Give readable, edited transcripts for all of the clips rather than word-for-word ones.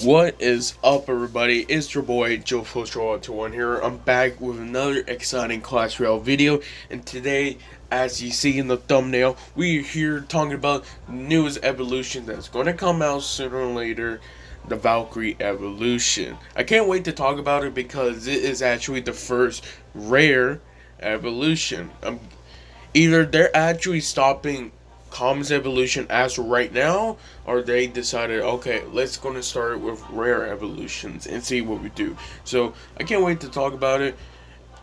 What is up, everybody? It's your boy Joe Fulcher21 here. I'm back with another exciting Clash Royale video, and today, as you see in the thumbnail, we are here talking about newest evolution that's going to come out sooner or later, the Valkyrie Evolution. I can't wait to talk about it because it is actually the first rare evolution. Either they're actually stopping Commons Evolution as of right now, or they decided, okay, let's gonna start with rare evolutions and see what we do. So I can't wait to talk about it.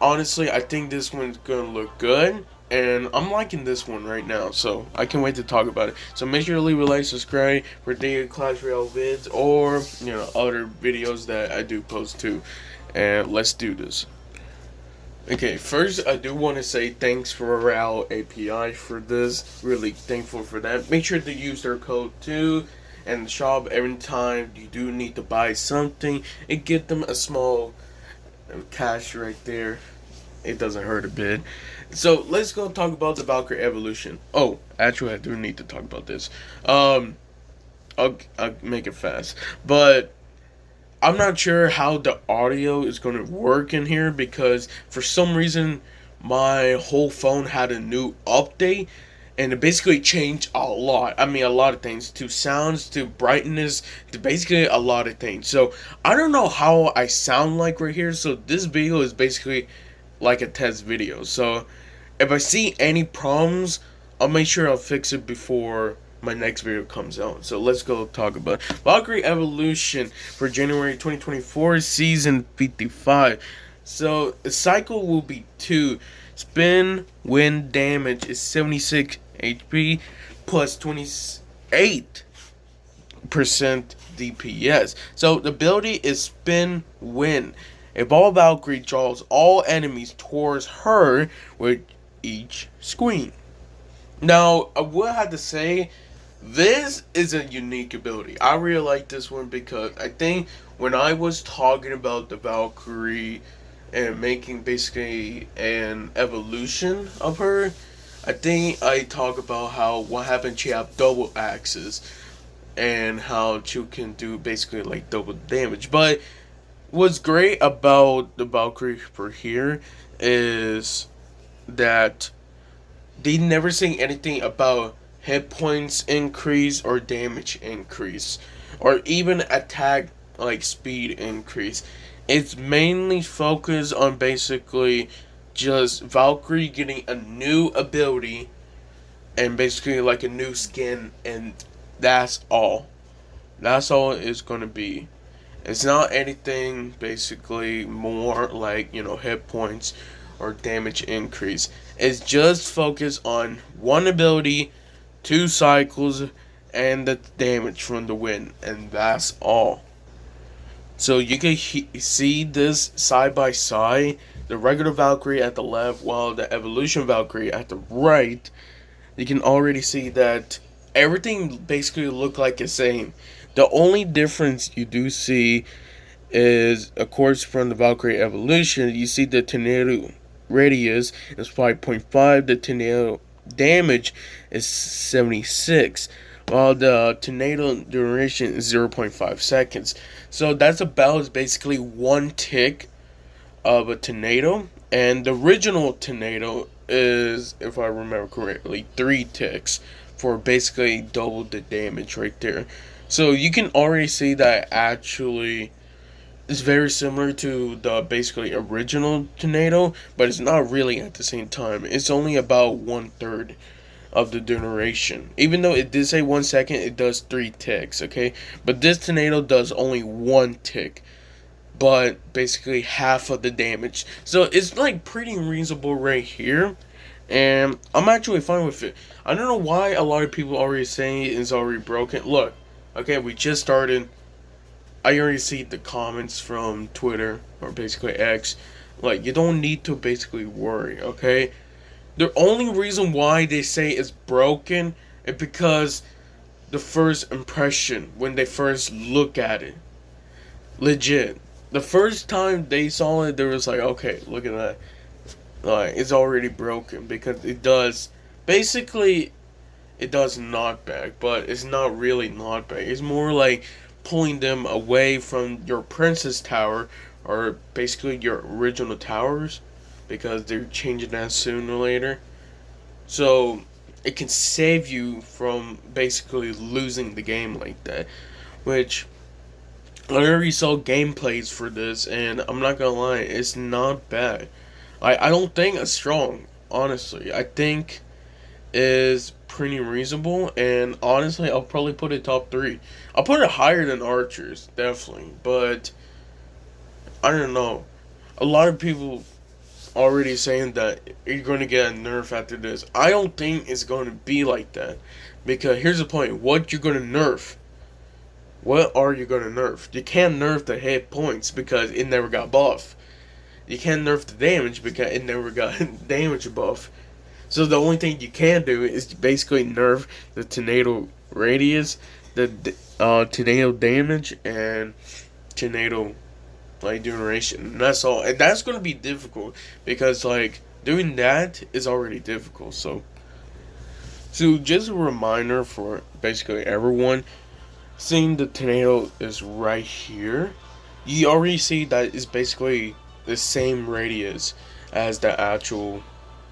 Honestly, I think this one's gonna look good, and I'm liking this one right now. So I can't wait to talk about it. So make sure to leave a like, subscribe for daily Clash Royale vids, or other videos that I do post too. And let's do this. Okay, first I do want to say thanks for Royale API for this. Really thankful for that. Make sure to use their code too and shop every time you do need to buy something and get them a small cash right there. It doesn't hurt a bit. So let's go talk about the Valkyrie Evolution. Oh, actually I do need to talk about this. I'll make it fast. But I'm not sure how the audio is going to work in here because for some reason my whole phone had a new update and it basically changed a lot. I mean, a lot of things, to sounds, to brightness, to basically a lot of things. So I don't know how I sound like right here. So this video is basically like a test video. So if I see any problems, I'll make sure I'll fix it before my next video comes out. So let's go talk about Valkyrie Evolution for January 2024 season 55. So the cycle will be 2. Spin win damage is 76 HP plus 28% DPS. So the ability is spin win. A ball Valkyrie draws all enemies towards her with each screen. Now, I would have to say, this is a unique ability. I really like this one because I think when I was talking about the Valkyrie and making basically an evolution of her, I think I talk about how what happened she have double axes and how she can do basically like double damage. But what's great about the Valkyrie for here is that they never say anything about hit points increase or damage increase or even attack like speed increase. It's mainly focused on basically just Valkyrie getting a new ability and basically like a new skin, and that's all. That's all it's gonna be. It's not anything basically more like, hit points or damage increase. It's just focused on one ability, 2 cycles, and the damage from the win, and that's all. So you can see this side by side, the regular Valkyrie at the left while the evolution Valkyrie at the right. You can already see that everything basically look like the same. The only difference you do see is, of course, from the Valkyrie Evolution, you see the tornado radius is 5.5, the tornado damage is 76, while the tornado duration is 0.5 seconds. So that's about basically 1 tick of a tornado, and the original tornado is, if I remember correctly, 3 ticks for basically double the damage right there. So you can already see that actually it's very similar to the basically original tornado, but it's not really at the same time. It's only about 1/3 of the duration. Even though it did say 1 second, it does 3 ticks, okay? But this tornado does only 1 tick, but basically half of the damage. So it's like pretty reasonable right here, and I'm actually fine with it. I don't know why a lot of people already saying it's already broken. Look, okay, we just started. I already see the comments from Twitter or basically X. Like, you don't need to basically worry, okay? The only reason why they say it's broken is because the first impression when they first look at it. Legit. The first time they saw it, they was like, okay, look at that. Like, it's already broken because it does. Basically, it does knockback, but it's not really knockback. It's more like pulling them away from your princess tower, or basically your original towers, because they're changing that sooner or later. So it can save you from basically losing the game like that. Which I already saw gameplays for this, and I'm not gonna lie, it's not bad. I don't think it's strong, honestly. I think is pretty reasonable, and honestly, I'll probably put it top three. I'll put it higher than Archers, definitely, but I don't know. A lot of people already saying that you're going to get a nerf after this. I don't think it's going to be like that, because here's the point: what you're going to nerf? What are you going to nerf? You can't nerf the hit points because it never got buff. You can't nerf the damage because it never got damage buff. So the only thing you can do is basically nerf the tornado radius, the tornado damage, and tornado like duration. And that's all. And that's gonna be difficult because like doing that is already difficult. So just a reminder for basically everyone, seeing the tornado is right here. You already see that it's basically the same radius as the actual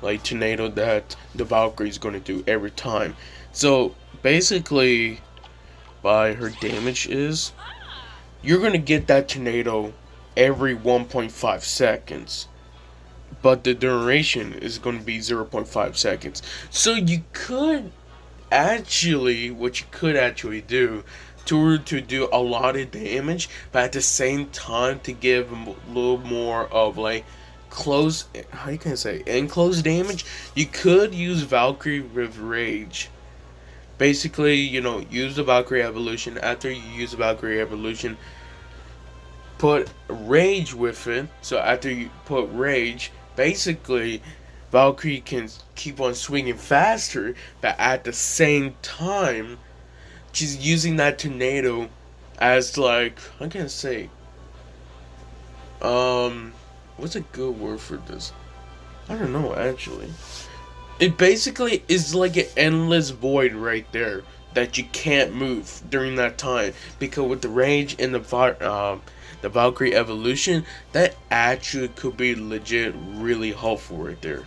like tornado that the Valkyrie is going to do every time. So basically, by her damage is, you're going to get that tornado every 1.5 seconds, but the duration is going to be 0.5 seconds. So you could actually, what you could actually do to do a lot of damage, but at the same time to give a little more of like close, how you can say, enclosed damage, you could use Valkyrie with Rage. Basically, use the Valkyrie Evolution. After you use the Valkyrie Evolution, put Rage with it. So after you put Rage, basically, Valkyrie can keep on swinging faster, but at the same time, she's using that tornado as like, how can I say, what's a good word for this? I don't know, actually. It basically is like an endless void right there that you can't move during that time, because with the Rage and the Valkyrie Evolution, that actually could be legit really helpful right there.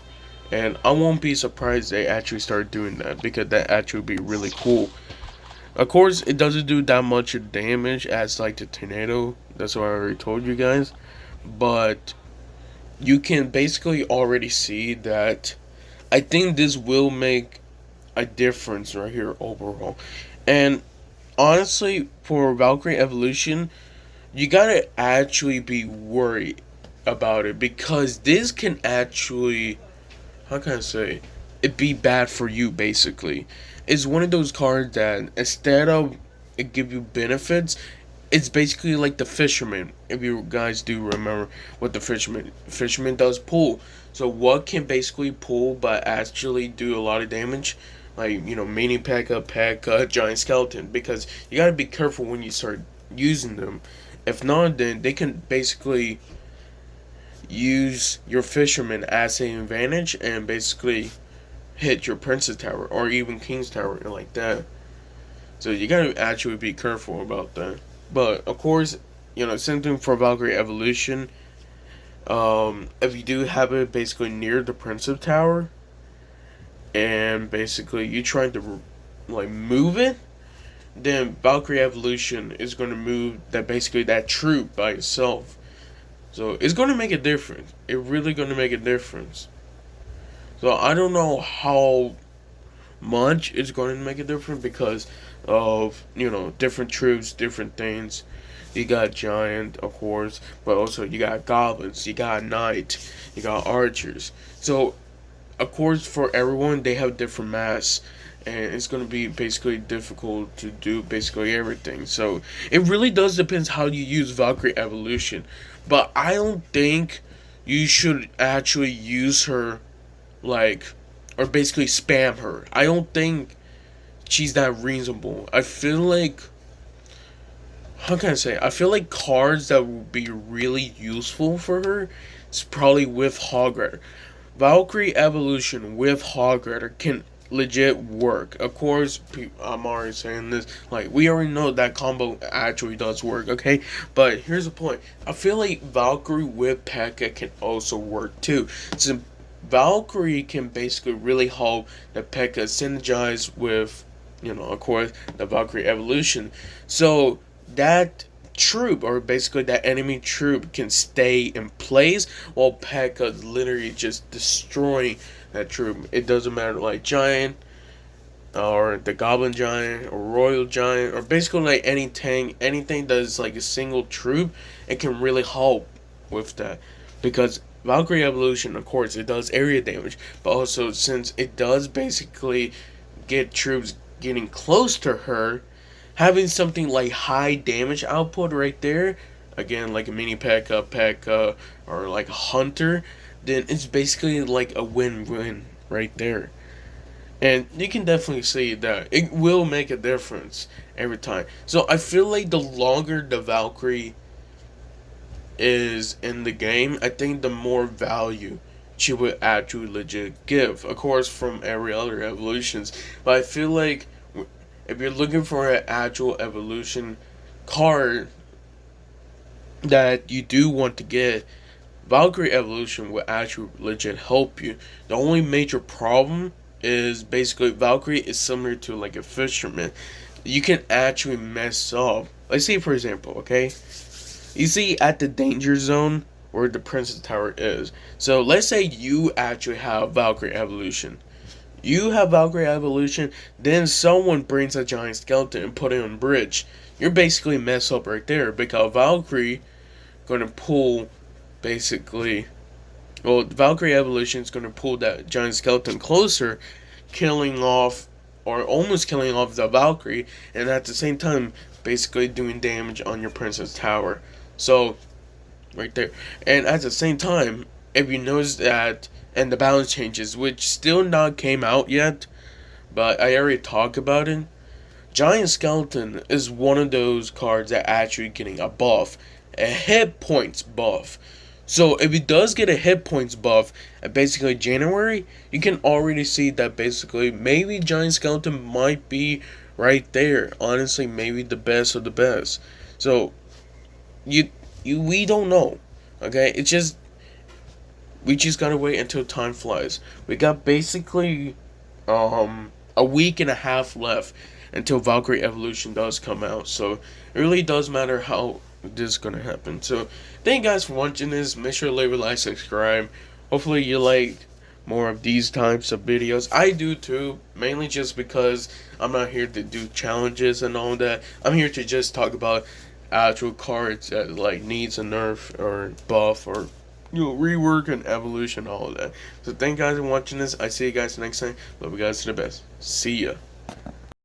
And I won't be surprised they actually start doing that, because that actually would be really cool. Of course, it doesn't do that much damage as like the tornado. That's what I already told you guys. But you can basically already see that I think this will make a difference right here overall. And honestly, for Valkyrie Evolution, you gotta actually be worried about it, because this can actually, how can I say, it be bad for you basically. It's one of those cards that instead of it give you benefits, it's basically like the Fisherman. If you guys do remember what the Fisherman does, pull. So what can basically pull but actually do a lot of damage? Like, mini P.E.K.K.A, Giant Skeleton. Because you gotta be careful when you start using them. If not, then they can basically use your Fisherman as an advantage and basically hit your Princess Tower or even King's Tower like that. So you gotta actually be careful about that. But of course, same thing for Valkyrie Evolution. If you do have it basically near the Princess Tower, and basically you trying to like move it, then Valkyrie Evolution is going to move that troop by itself. So it's going to make a difference. It's really going to make a difference. So I don't know how much it's going to make a difference, because of different troops, different things. You got giant, of course, but also you got goblins, you got knight, you got archers. So of course, for everyone, they have different mass, and it's going to be basically difficult to do basically everything. So it really does depends how you use Valkyrie Evolution. But I don't think you should actually use her like, or basically spam her. I don't think she's that reasonable. I feel like, how can I say? I feel like cards that would be really useful for her is probably with Hog Rider. Valkyrie Evolution with Hog Rider can legit work. Of course, I'm already saying this. Like, we already know that combo actually does work, okay? But here's the point. I feel like Valkyrie with P.E.K.K.A can also work too. Since Valkyrie can basically really help the P.E.K.K.A synergize with, of course, the Valkyrie Evolution. So that troop, or basically that enemy troop, can stay in place while P.E.K.K.A literally just destroying that troop. It doesn't matter, like Giant or the Goblin Giant or Royal Giant, or basically like anything that is like a single troop. It can really help with that, because Valkyrie Evolution, of course, it does area damage, but also since it does basically get troops getting close to her, having something like high damage output right there, again like a mini P.E.K.K.A, or like a Hunter, then it's basically like a win-win right there. And you can definitely see that it will make a difference every time. So I feel like the longer the Valkyrie is in the game, I think the more value she would actually legit give. Of course, from every other evolutions. But I feel like if you're looking for an actual evolution card that you do want to get, Valkyrie Evolution will actually legit help you. The only major problem is basically Valkyrie is similar to like a fisherman. You can actually mess up. Let's say, for example, okay? You see at the danger zone where the Princess Tower is. So let's say you actually have Valkyrie Evolution. You have Valkyrie Evolution, then someone brings a giant skeleton and put it on bridge. You're basically messed up right there, because Valkyrie gonna pull basically, well, Valkyrie Evolution is gonna pull that giant skeleton closer, killing off, or almost killing off the Valkyrie, and at the same time basically doing damage on your Princess Tower. So right there. And at the same time, if you notice that, and the balance changes, which still not came out yet, but I already talked about it, Giant Skeleton is one of those cards that actually getting a buff, a hit points buff. So if it does get a hit points buff at basically January, you can already see that basically maybe Giant Skeleton might be right there. Honestly, maybe the best of the best. So we don't know. Okay? We just gotta wait until time flies. We got basically a week and a half left until Valkyrie Evolution does come out. So it really does matter how this is gonna happen. So thank you guys for watching this. Make sure to leave a like, subscribe. Hopefully you like more of these types of videos. I do too, mainly just because I'm not here to do challenges and all that. I'm here to just talk about actual cards that like needs a nerf or buff, or rework and evolution, all of that. So thank you guys for watching this. I see you guys next time. Love you guys to the best. See ya.